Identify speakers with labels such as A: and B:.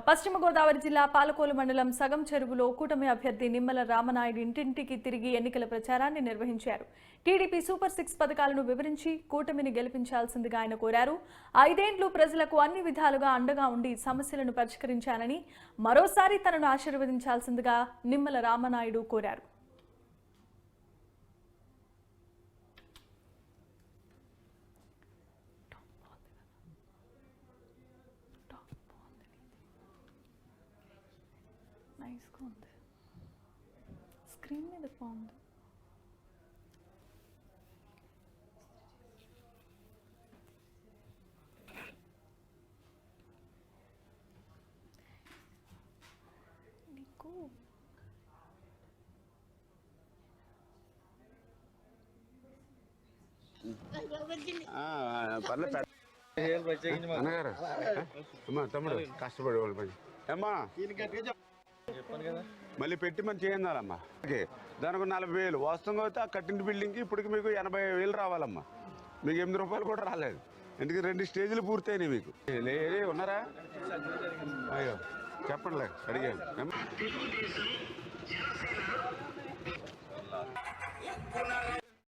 A: పశ్చిమ గోదావరి జిల్లా పాలకోలు మండలం సగం చెరువులో కూటమి అభ్యర్థి నిమ్మల రామనాయుడు ఇంటింటికి తిరిగి ఎన్నికల ప్రచారాన్ని నిర్వహించారు. టీడీపీ సూపర్ 6 పథకాలను వివరించి కూటమిని గెలిపించాల్సిందిగా ఆయన కోరారు. 5 ఏళ్లు ప్రజలకు అన్ని విధాలుగా అండగా ఉండి సమస్యలను పరిష్కరించానని మరోసారి తనను ఆశీర్వదించాల్సిందిగా నిమ్మల రామనాయుడు కోరారు. నైస్గా ఉంది, స్క్రీన్ మీద బాగుంది. నీకు
B: అన్నగారు అమ్మా తమ్ముడు కష్టపడే వాళ్ళు పని అమ్మా మళ్ళీ పెట్టి మనం చేయాలమ్మా. దానికి 40,000 వాస్తవంగా అయితే ఆ కట్టిన బిల్డింగ్కి ఇప్పటికి మీకు 80,000 రావాలమ్మా. మీకు 8 రూపాయలు కూడా రాలేదు. ఎందుకు 2 స్టేజ్లు పూర్తయినాయి మీకు. ఉన్నారా? అయ్యో చెప్పండి, అడిగాను.